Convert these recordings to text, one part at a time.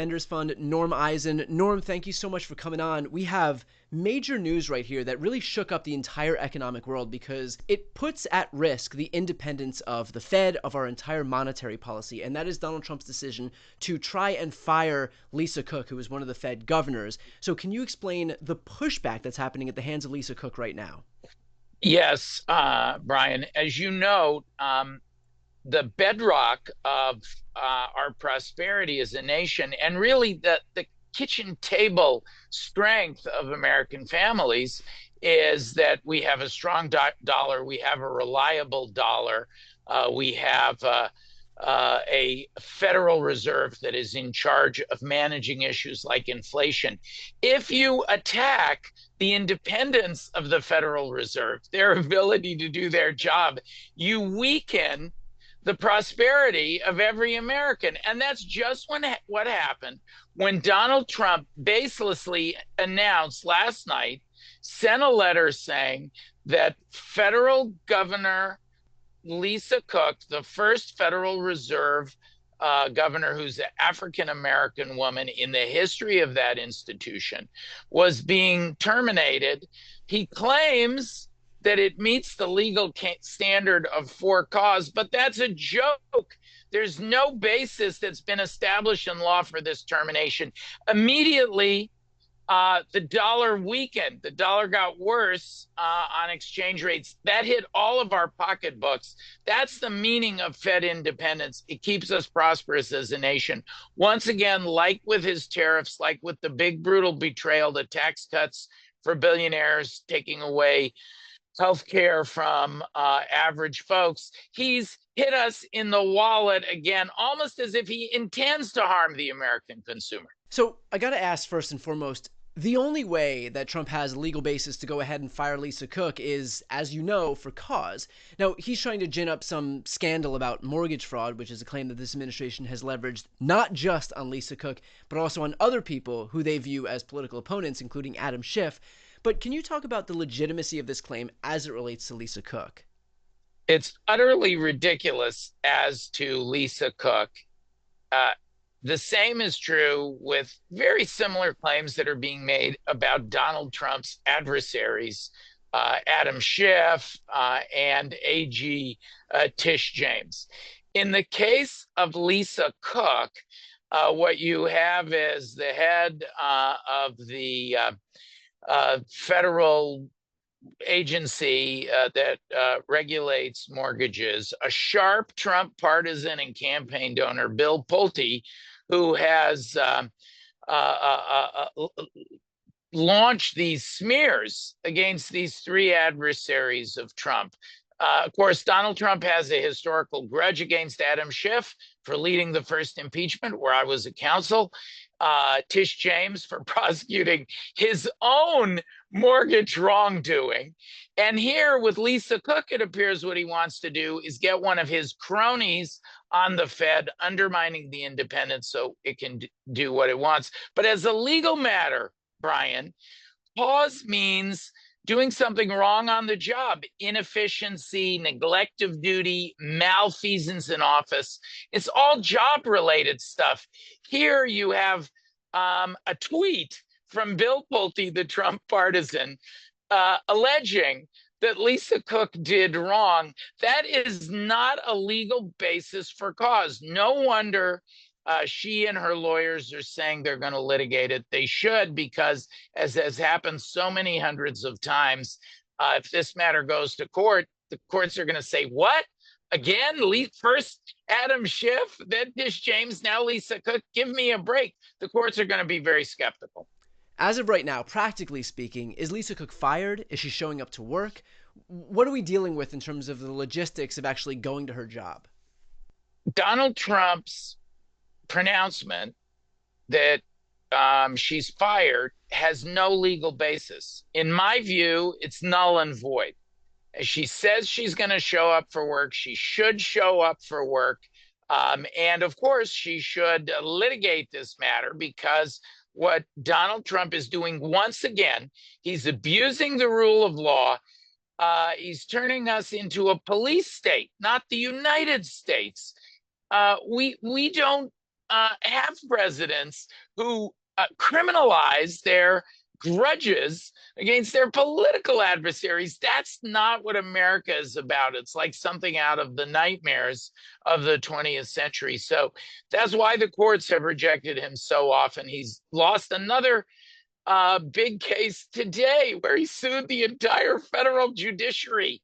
Vendors Fund, Norm Eisen. Norm, thank you so much for coming on. We have major news right here that really shook up the entire economic world because it puts at risk the independence of the Fed, of our entire monetary policy, and that is Donald Trump's decision to try and fire Lisa Cook, who is one of the Fed governors. So can you explain the pushback that's happening at the hands of Lisa Cook right now? Yes, Brian, as you know, the bedrock of our prosperity as a nation, and really the kitchen table strength of American families, is that we have a strong dollar, we have a reliable dollar, we have a Federal Reserve that is in charge of managing issues like inflation. If you attack the independence of the Federal Reserve, their ability to do their job, you weaken the prosperity of every American. And that's just what happened when Donald Trump baselessly announced last night, sent a letter saying that federal governor Lisa Cook, the first Federal Reserve governor who's an African American woman in the history of that institution, was being terminated. He claims that it meets the legal standard of for cause, but that's a joke. There's no basis that's been established in law for this termination. Immediately, the dollar weakened. The dollar got worse on exchange rates. That hit all of our pocketbooks. That's the meaning of Fed independence. It keeps us prosperous as a nation. Once again, like with his tariffs, like with the big brutal betrayal, the tax cuts for billionaires, taking away health care from average folks, he's hit us in the wallet again, almost as if he intends to harm the American consumer. So I got to ask first and foremost, the only way that Trump has a legal basis to go ahead and fire Lisa Cook is, as you know, for cause. Now, he's trying to gin up some scandal about mortgage fraud, which is a claim that this administration has leveraged not just on Lisa Cook, but also on other people who they view as political opponents, including Adam Schiff. But can you talk about the legitimacy of this claim as it relates to Lisa Cook? It's utterly ridiculous as to Lisa Cook. Uh, the same is true with very similar claims that are being made about Donald Trump's adversaries, Adam Schiff and AG Tish James. In the case of Lisa Cook, what you have is the head of the federal agency that regulates mortgages, a sharp Trump partisan and campaign donor, Bill Pulte, who has launched these smears against these three adversaries of Trump. Of course, Donald Trump has a historical grudge against Adam Schiff for leading the first impeachment, where I was a counsel. Tish James for prosecuting his own mortgage wrongdoing. And here with Lisa Cook, it appears what he wants to do is get one of his cronies on the Fed, undermining the independence so it can do what it wants. But as a legal matter, Brian, pause means doing something wrong on the job, inefficiency, neglect of duty, malfeasance in office. It's all job related stuff. Here you have a tweet from Bill Pulte, the Trump partisan, alleging that Lisa Cook did wrong. That is not a legal basis for cause. No wonder she and her lawyers are saying they're going to litigate it. They should, because as has happened so many hundreds of times, if this matter goes to court, the courts are going to say, what? Again, first Adam Schiff, then Tish James, now Lisa Cook. Give me a break. The courts are going to be very skeptical. As of right now, practically speaking, is Lisa Cook fired? Is she showing up to work? What are we dealing with in terms of the logistics of actually going to her job? Donald Trump's pronouncement that she's fired has no legal basis. In my view, it's null and void. As she says she's going to show up for work, she should show up for work. And of course, she should litigate this matter, because what Donald Trump is doing once again, he's abusing the rule of law. He's turning us into a police state, not the United States. We don't have presidents who criminalize their grudges against their political adversaries. That's not what America is about. It's like something out of the nightmares of the 20th century. So that's why the courts have rejected him so often. He's lost another big case today where he sued the entire federal judiciary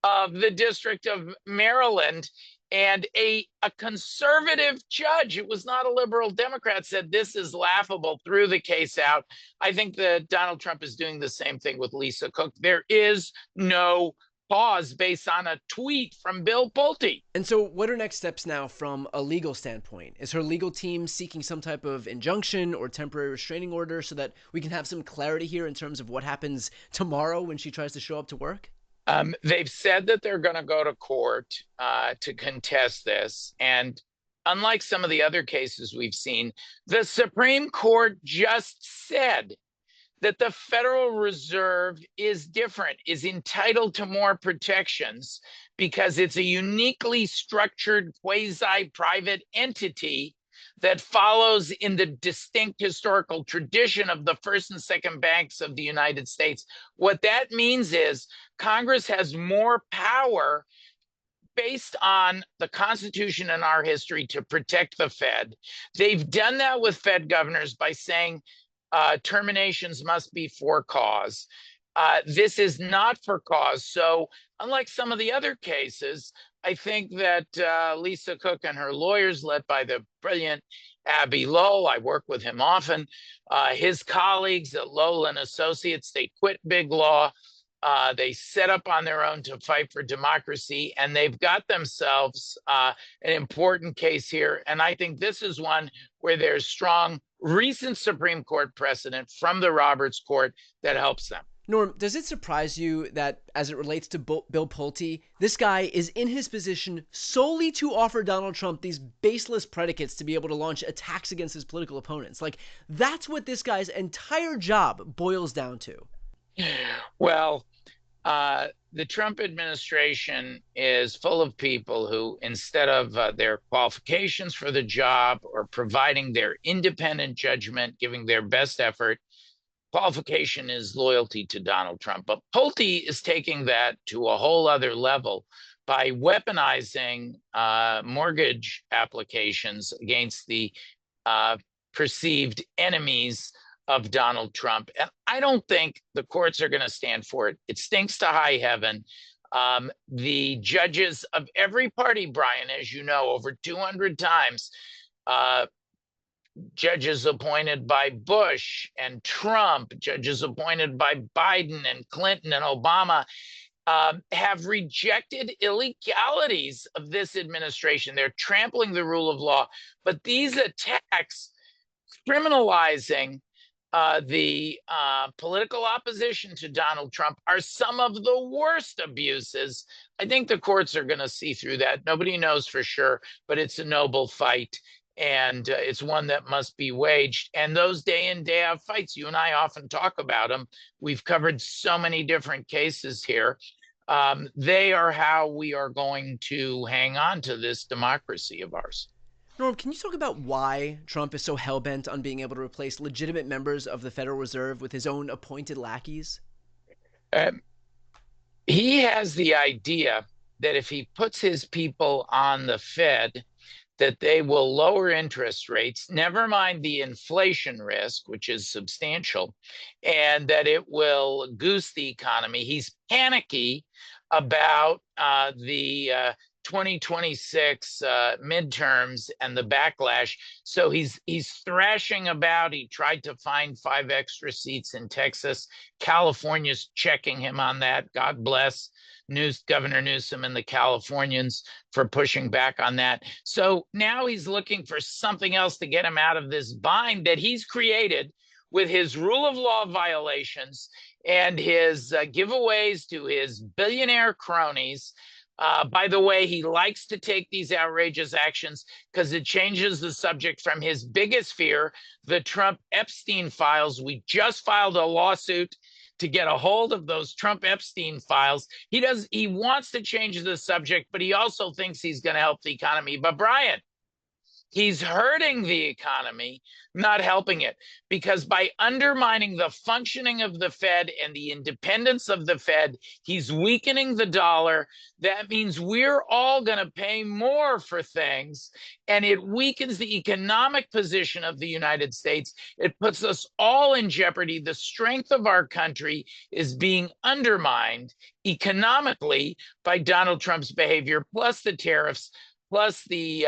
of the District of Maryland. And a conservative judge, it was not a liberal Democrat, said this is laughable, threw the case out. I think that Donald Trump is doing the same thing with Lisa Cook. There is no cause based on a tweet from Bill Pulte. And so, what are next steps now from a legal standpoint? Is her legal team seeking some type of injunction or temporary restraining order so that we can have some clarity here in terms of what happens tomorrow when she tries to show up to work? They've said that they're going to go to court to contest this. And unlike some of the other cases we've seen, the Supreme Court just said that the Federal Reserve is different, is entitled to more protections because it's a uniquely structured quasi-private entity that follows in the distinct historical tradition of the first and second banks of the United States. What that means is Congress has more power based on the Constitution and our history to protect the Fed. They've done that with Fed governors by saying terminations must be for cause. This is not for cause. So, unlike some of the other cases, I think that Lisa Cook and her lawyers, led by the brilliant Abbe Lowell, I work with him often, his colleagues at Lowell and Associates, they quit big law. They set up on their own to fight for democracy, and they've got themselves an important case here. And I think this is one where there's strong recent Supreme Court precedent from the Roberts Court that helps them. Norm, does it surprise you that as it relates to Bill Pulte, this guy is in his position solely to offer Donald Trump these baseless predicates to be able to launch attacks against his political opponents? Like, that's what this guy's entire job boils down to. Well, the Trump administration is full of people who, instead of their qualifications for the job or providing their independent judgment, giving their best effort, qualification is loyalty to Donald Trump. But Pulte is taking that to a whole other level by weaponizing mortgage applications against the perceived enemies of Donald Trump. And I don't think the courts are going to stand for it. It stinks to high heaven. The judges of every party, Brian, as you know, over 200 times, judges appointed by Bush and Trump, judges appointed by Biden and Clinton and Obama, have rejected illegalities of this administration. They're trampling the rule of law. But these attacks, criminalizing the political opposition to Donald Trump, are some of the worst abuses. I think the courts are going to see through that. Nobody knows for sure, but it's a noble fight. And it's one that must be waged. And those day in, day out fights, you and I often talk about them. We've covered so many different cases here. They are how we are going to hang on to this democracy of ours. Norm, can you talk about why Trump is so hell-bent on being able to replace legitimate members of the Federal Reserve with his own appointed lackeys? He has the idea that if he puts his people on the Fed, that they will lower interest rates, never mind the inflation risk, which is substantial, and that it will goose the economy. He's panicky about the 2026 midterms and the backlash. So he's thrashing about. He tried to find 5 extra seats in Texas. California's checking him on that. God bless Governor Newsom and the Californians for pushing back on that. So now he's looking for something else to get him out of this bind that he's created with his rule of law violations and his giveaways to his billionaire cronies. By the way, he likes to take these outrageous actions because it changes the subject from his biggest fear, the Trump Epstein files. We just filed a lawsuit to get a hold of those Trump Epstein files. He wants to change the subject, but he also thinks he's going to help the economy. But Brian, He's hurting the economy, not helping it, because by undermining the functioning of the Fed and the independence of the Fed, he's weakening the dollar. That means we're all going to pay more for things, and it weakens the economic position of the United States. It puts us all in jeopardy. The strength of our country is being undermined economically by Donald Trump's behavior, plus the tariffs, plus the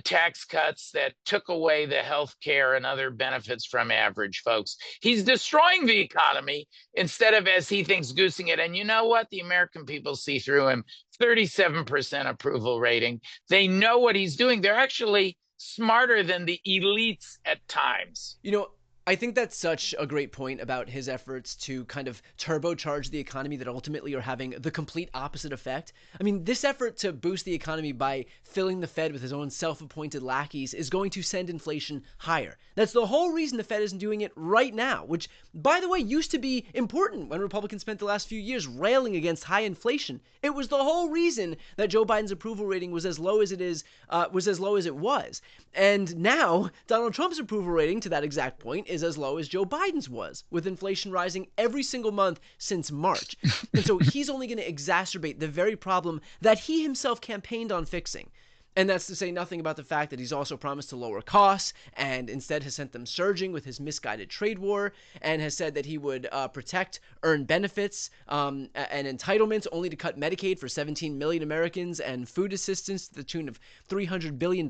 tax cuts that took away the health care and other benefits from average folks. He's destroying the economy instead of, as he thinks, goosing it. And you know what? The American people see through him. 37% approval rating. They know what he's doing. They're actually smarter than the elites at times. You know, I think that's such a great point about his efforts to kind of turbocharge the economy that ultimately are having the complete opposite effect. I mean, this effort to boost the economy by filling the Fed with his own self-appointed lackeys is going to send inflation higher. That's the whole reason the Fed isn't doing it right now, which, by the way, used to be important when Republicans spent the last few years railing against high inflation. It was the whole reason that Joe Biden's approval rating was as low as it was. And now Donald Trump's approval rating, to that exact point, is as low as Joe Biden's was, with inflation rising every single month since March. And so he's only going to exacerbate the very problem that he himself campaigned on fixing. And that's to say nothing about the fact that he's also promised to lower costs and instead has sent them surging with his misguided trade war, and has said that he would protect earned benefits and entitlements, only to cut Medicaid for 17 million Americans and food assistance to the tune of $300 billion.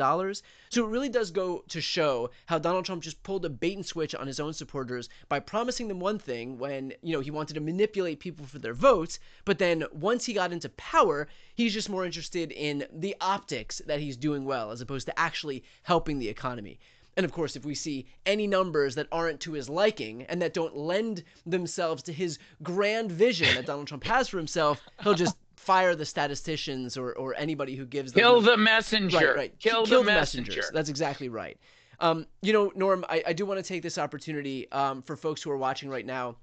So it really does go to show how Donald Trump just pulled a bait and switch on his own supporters by promising them one thing when, he wanted to manipulate people for their votes, but then once he got into power, he's just more interested in the optics that he's doing well as opposed to actually helping the economy. And of course, if we see any numbers that aren't to his liking and that don't lend themselves to his grand vision that Donald Trump has for himself, he'll just fire the statisticians or anybody who gives them Kill the messenger. right. Kill the messenger. Messengers. That's exactly right. Norm, I do want to take this opportunity for folks who are watching right now.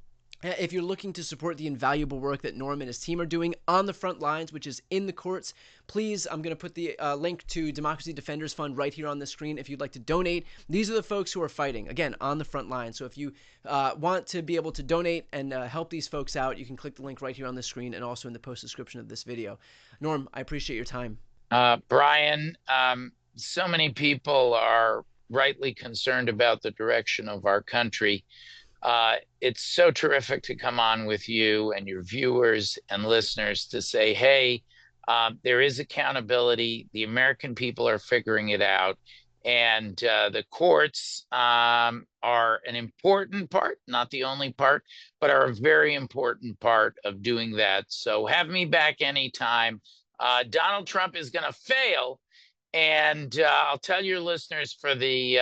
If you're looking to support the invaluable work that Norm and his team are doing on the front lines, which is in the courts, please, I'm going to put the link to Democracy Defenders Fund right here on the screen if you'd like to donate. These are the folks who are fighting, again, on the front line. So if you want to be able to donate and help these folks out, you can click the link right here on the screen and also in the post description of this video. Norm, I appreciate your time. Brian, so many people are rightly concerned about the direction of our country. It's so terrific to come on with you and your viewers and listeners to say, hey, there is accountability. The American people are figuring it out. And the courts are an important part, not the only part, but are a very important part of doing that. So have me back anytime. Donald Trump is going to fail. And I'll tell your listeners for the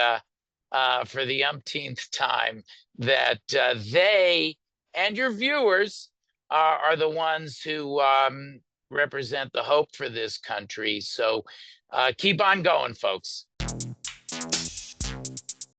umpteenth time that they and your viewers are the ones who represent the hope for this country. So keep on going, folks.